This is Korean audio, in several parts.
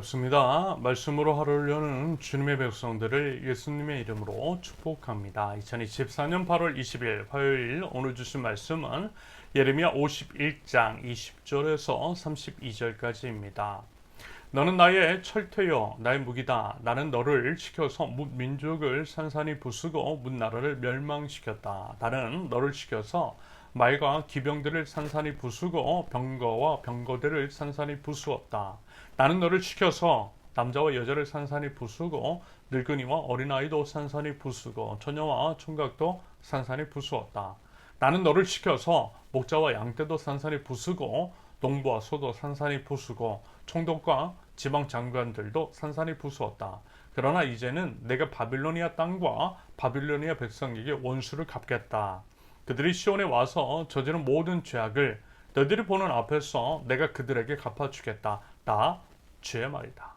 반갑습니다. 말씀으로 하루를 여는 주님의 백성들을 예수님의 이름으로 축복합니다. 2024년 8월 20일 화요일 오늘 주신 말씀은 예레미야 51장 20절에서 32절까지입니다. 너는 나의 철퇴요 나의 무기다. 나는 너를 시켜서 민족을 산산이 부수고 나라를 멸망시켰다. 나는 너를 시켜서 말과 기병들을 산산이 부수고 병거와 병거들을 산산이 부수었다. 나는 너를 시켜서 남자와 여자를 산산이 부수고 늙은이와 어린아이도 산산이 부수고 처녀와 총각도 산산이 부수었다. 나는 너를 시켜서 목자와 양떼도 산산이 부수고 농부와 소도 산산이 부수고 총독과 지방 장관들도 산산이 부수었다. 그러나 이제는 내가 바빌로니아 땅과 바빌로니아 백성에게 원수를 갚겠다. 그들이 시온에 와서 저지른 모든 죄악을 너희들이 보는 앞에서 내가 그들에게 갚아주겠다. 나 주의 말이다.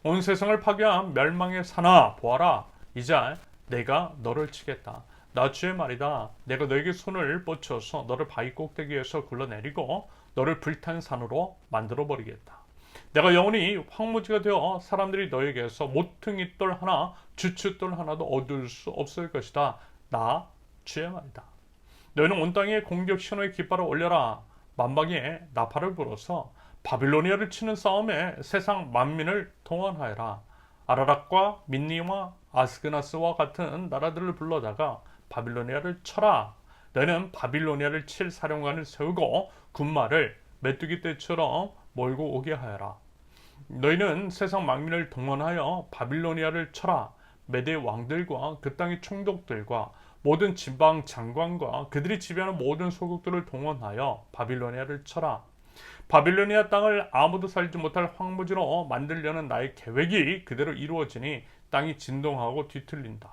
온 세상을 파괴한 멸망의 산아 보아라. 이제 내가 너를 치겠다. 나 주의 말이다. 내가 너에게 손을 뻗쳐서 너를 바위 꼭대기에서 굴러내리고 너를 불탄 산으로 만들어버리겠다. 내가 영원히 황무지가 되어 사람들이 너에게서 모퉁이 돌 하나 주춧돌 하나도 얻을 수 없을 것이다. 나 주의 말이다. 너희는 온 땅에 공격 신호의 깃발을 올려라. 만방에 나팔을 불어서 바빌로니아를 치는 싸움에 세상 만민을 동원하여라. 아라락과 민니와 아스그나스와 같은 나라들을 불러다가 바빌로니아를 쳐라. 너희는 바빌로니아를 칠 사령관을 세우고 군마를 메뚜기 떼처럼 몰고 오게 하여라. 너희는 세상 만민을 동원하여 바빌로니아를 쳐라. 메대 왕들과 그 땅의 총독들과 모든 지방 장관과 그들이 지배하는 모든 소국들을 동원하여 바빌로니아를 쳐라. 바빌로니아 땅을 아무도 살지 못할 황무지로 만들려는 나의 계획이 그대로 이루어지니 땅이 진동하고 뒤틀린다.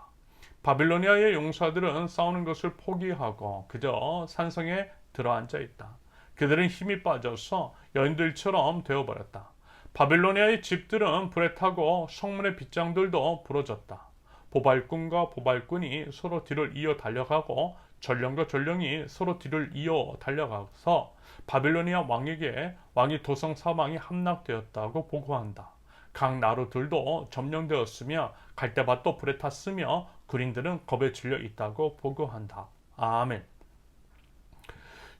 바빌로니아의 용사들은 싸우는 것을 포기하고 그저 산성에 들어앉아 있다. 그들은 힘이 빠져서 여인들처럼 되어버렸다. 바빌로니아의 집들은 불에 타고 성문의 빗장들도 부러졌다. 보발꾼과 보발꾼이 서로 뒤를 이어 달려가고 전령과 전령이 서로 뒤를 이어 달려가서 바빌로니아 왕에게 왕이 도성 사방이 함락되었다고 보고한다. 각 나루들도 점령되었으며 갈대밭도 불에 탔으며 군인들은 겁에 질려 있다고 보고한다. 아멘.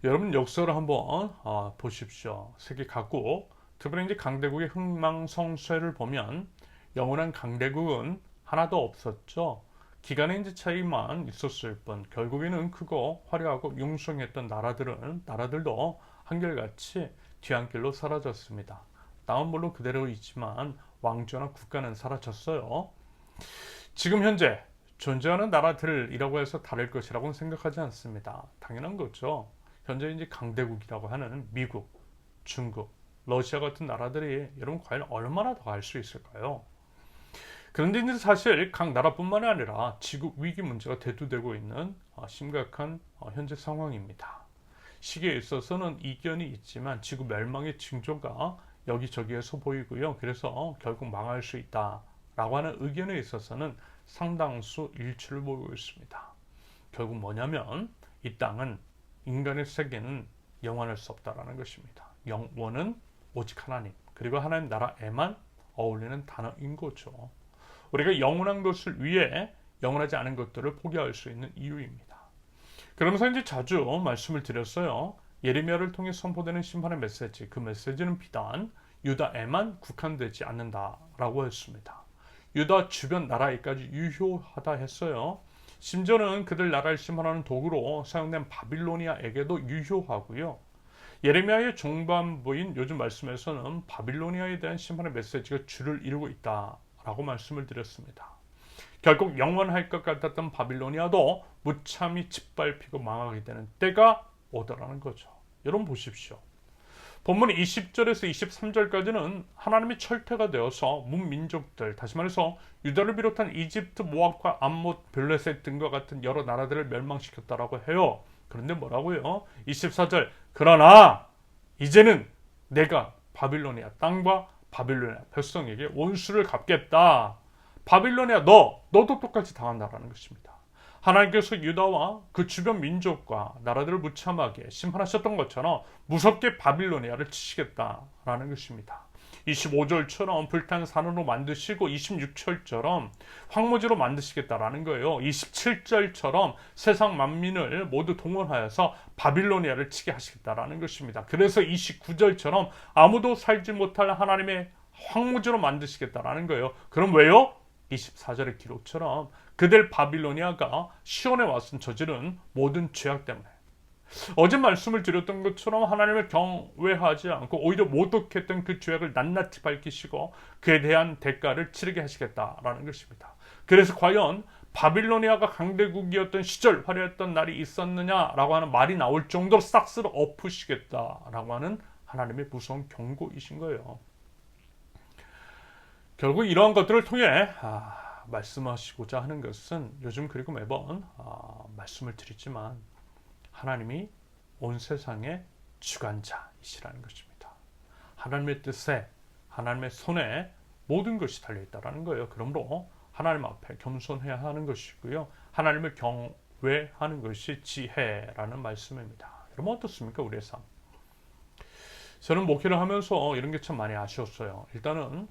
여러분 역사를 한번 보십시오. 세계 각국 특별히 이제 강대국의 흥망성쇠를 보면 영원한 강대국은 하나도 없었죠. 기간의 이제 차이만 있었을 뿐 결국에는 크고 화려하고 융성했던 나라들도 한결같이 뒤안길로 사라졌습니다. 땅은 물론 그대로 있지만 왕조나 국가는 사라졌어요. 지금 현재 존재하는 나라들이라고 해서 다를 것이라고는 생각하지 않습니다. 당연한 거죠. 현재 이제 강대국이라고 하는 미국, 중국, 러시아 같은 나라들이 여러분 과연 얼마나 더 갈 수 있을까요? 그런데 이제 사실 각 나라뿐만 아니라 지구 위기 문제가 대두되고 있는 심각한 현재 상황입니다. 시기에 있어서는 이견이 있지만 지구 멸망의 징조가 여기저기에서 보이고요. 그래서 결국 망할 수 있다라고 하는 의견에 있어서는 상당수 일치를 보이고 있습니다. 결국 뭐냐면 이 땅은 인간의 세계는 영원할 수 없다라는 것입니다. 영원은 오직 하나님 그리고 하나님 나라에만 어울리는 단어인 거죠. 우리가 영원한 것을 위해 영원하지 않은 것들을 포기할 수 있는 이유입니다. 그러면서 이제 자주 말씀을 드렸어요. 예레미야를 통해 선포되는 심판의 메시지, 그 메시지는 비단 유다에만 국한되지 않는다라고 했습니다. 유다 주변 나라에까지 유효하다 했어요. 심지어는 그들 나라를 심판하는 도구로 사용된 바빌로니아에게도 유효하고요. 예레미야의 중반부인 요즘 말씀에서는 바빌로니아에 대한 심판의 메시지가 주를 이루고 있다라고 말씀을 드렸습니다. 결국 영원할 것 같았던 바빌로니아도 무참히 짓밟히고 망하게 되는 때가 오더라는 거죠. 여러분 보십시오. 본문 20절에서 23절까지는 하나님의 철퇴가 되어서 문민족들, 다시 말해서 유다를 비롯한 이집트, 모압과 암못, 블레셋 등과 같은 여러 나라들을 멸망시켰다라고 해요. 그런데 뭐라고요? 24절 그러나 이제는 내가 바빌로니아 땅과 바빌로니아 백성에게 원수를 갚겠다. 바빌로니아 너도 똑같이 당한다라는 것입니다. 하나님께서 유다와 그 주변 민족과 나라들을 무참하게 심판하셨던 것처럼 무섭게 바빌로니아를 치시겠다라는 것입니다. 25절처럼 불탄 산으로 만드시고 26절처럼 황무지로 만드시겠다라는 거예요. 27절처럼 세상 만민을 모두 동원하여서 바빌로니아를 치게 하시겠다라는 것입니다. 그래서 29절처럼 아무도 살지 못할 하나님의 황무지로 만드시겠다라는 거예요. 그럼 왜요? 24절의 기록처럼 그들 바빌로니아가 시온에 와서 저지른 모든 죄악 때문에, 어제 말씀을 드렸던 것처럼 하나님을 경외하지 않고 오히려 모독했던 그 죄악을 낱낱이 밝히시고 그에 대한 대가를 치르게 하시겠다라는 것입니다. 그래서 과연 바빌로니아가 강대국이었던 시절, 화려했던 날이 있었느냐라고 하는 말이 나올 정도로 싹쓸이 엎으시겠다라고 하는 하나님의 무서운 경고이신 거예요. 결국 이러한 것들을 통해 말씀하시고자 하는 것은, 요즘 그리고 매번 말씀을 드리지만 하나님이 온 세상의 주관자이시라는 것입니다. 하나님의 뜻에, 하나님의 손에 모든 것이 달려있다는 거예요. 그러므로 하나님 앞에 겸손해야 하는 것이고요. 하나님을 경외하는 것이 지혜라는 말씀입니다. 여러분 어떻습니까? 우리의 삶. 저는 목회를 하면서 이런 게 참 많이 아쉬웠어요. 일단은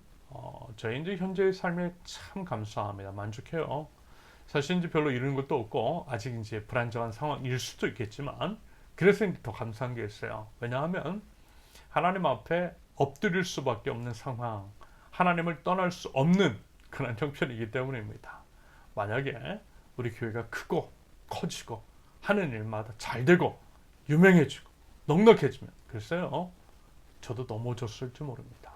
저희 이제 현재의 삶에 참 감사합니다. 만족해요. 사실 이제 별로 이루는 것도 없고 아직 이제 불안정한 상황일 수도 있겠지만, 그래서 이제 더 감사한 게 있어요. 왜냐하면 하나님 앞에 엎드릴 수밖에 없는 상황, 하나님을 떠날 수 없는 그런 형편이기 때문입니다. 만약에 우리 교회가 크고 커지고 하는 일마다 잘 되고 유명해지고 넉넉해지면 글쎄요, 저도 넘어졌을지 모릅니다.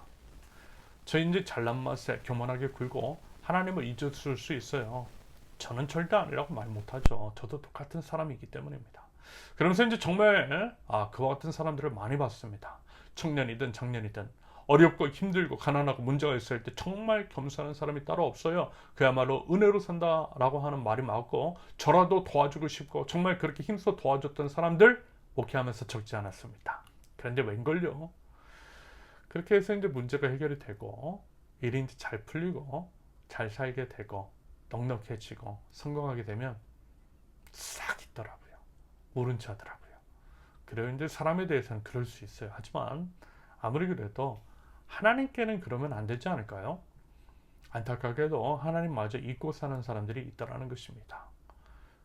저 이제 잘난 맛에 교만하게 굴고 하나님을 잊었을 수 있어요. 저는 절대 아니라고 말 못하죠. 저도 똑같은 사람이기 때문입니다. 그러면서 이제 정말 그와 같은 사람들을 많이 봤습니다. 청년이든 장년이든 어렵고 힘들고 가난하고 문제가 있을 때 정말 겸손한 사람이 따로 없어요. 그야말로 은혜로 산다라고 하는 말이 맞고, 저라도 도와주고 싶고 정말 그렇게 힘써 도와줬던 사람들 목회하면서 적지 않았습니다. 그런데 웬걸요? 그렇게 해서 이제 문제가 해결이 되고 일이 이제 잘 풀리고 잘 살게 되고 넉넉해지고 성공하게 되면 싹 있더라고요. 모른 체 하더라고요. 그래요. 이제 사람에 대해서는 그럴 수 있어요. 하지만 아무리 그래도 하나님께는 그러면 안 되지 않을까요? 안타깝게도 하나님마저 잊고 사는 사람들이 있다라는 것입니다.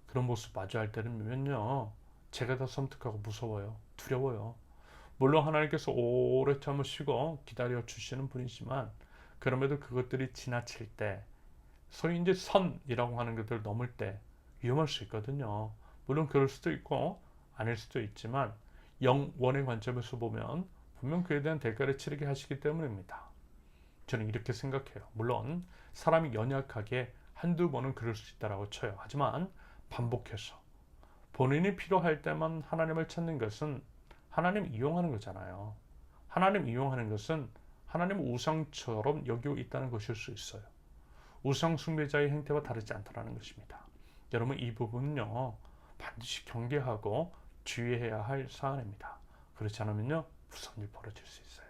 그런 모습 마주할 때는요, 제가 더 섬뜩하고 무서워요. 두려워요. 물론 하나님께서 오래 참으시고 기다려 주시는 분이지만, 그럼에도 그것들이 지나칠 때, 소위 이제 선이라고 하는 것들을 넘을 때 위험할 수 있거든요. 물론 그럴 수도 있고 아닐 수도 있지만, 영원의 관점에서 보면 분명 그에 대한 대가를 치르게 하시기 때문입니다. 저는 이렇게 생각해요. 물론 사람이 연약하게 한두 번은 그럴 수 있다고 쳐요. 하지만 반복해서 본인이 필요할 때만 하나님을 찾는 것은 하나님 이용하는 거잖아요. 하나님 이용하는 것은 하나님 우상처럼 여기고 있다는 것일 수 있어요. 우상 숭배자의 행태와 다르지 않다는 것입니다. 여러분, 이 부분은요, 반드시 경계하고 주의해야 할 사안입니다. 그렇지 않으면요, 무서운 일 벌어질 수 있어요.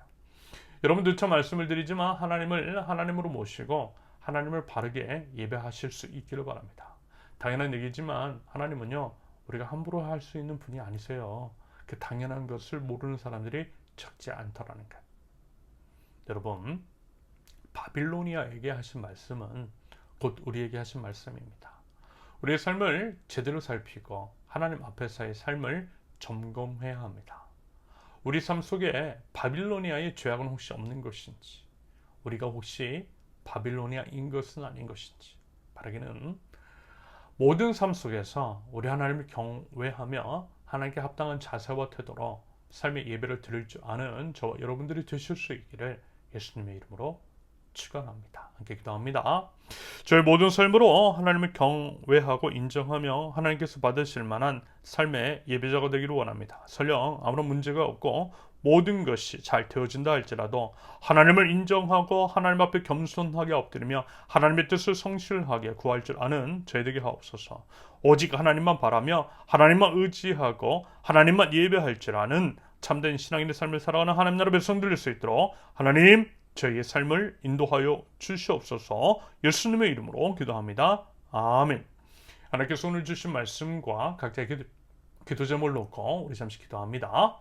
여러분 누차 말씀을 드리지만 하나님을 하나님으로 모시고 하나님을 바르게 예배하실 수 있기를 바랍니다. 당연한 얘기지만 하나님은요, 우리가 함부로 할 수 있는 분이 아니세요. 그 당연한 것을 모르는 사람들이 적지 않다라는 것. 여러분, 바빌로니아에게 하신 말씀은 곧 우리에게 하신 말씀입니다. 우리의 삶을 제대로 살피고 하나님 앞에서의 삶을 점검해야 합니다. 우리 삶 속에 바빌로니아의 죄악은 혹시 없는 것인지, 우리가 혹시 바빌로니아인 것은 아닌 것인지, 바라기는 모든 삶 속에서 우리 하나님을 경외하며 하나님께 합당한 자세와 태도로 삶의 예배를 드릴 줄 아는 저와 여러분들이 되실 수 있기를 예수님의 이름으로 축원합니다. 함께 기도합니다. 저희 모든 삶으로 하나님을 경외하고 인정하며 하나님께서 받으실 만한 삶의 예배자가 되기를 원합니다. 설령 아무런 문제가 없고 모든 것이 잘 되어진다 할지라도 하나님을 인정하고 하나님 앞에 겸손하게 엎드리며 하나님의 뜻을 성실하게 구할 줄 아는 저희 되게 하옵소서. 오직 하나님만 바라며 하나님만 의지하고 하나님만 예배할 줄 아는 참된 신앙인의 삶을 살아가는 하나님 나라 백성들 될 수 있도록 하나님 저희의 삶을 인도하여 주시옵소서. 예수님의 이름으로 기도합니다. 아멘. 하나님께서 오늘 주신 말씀과 각자의 기도 제목을 놓고 우리 잠시 기도합니다.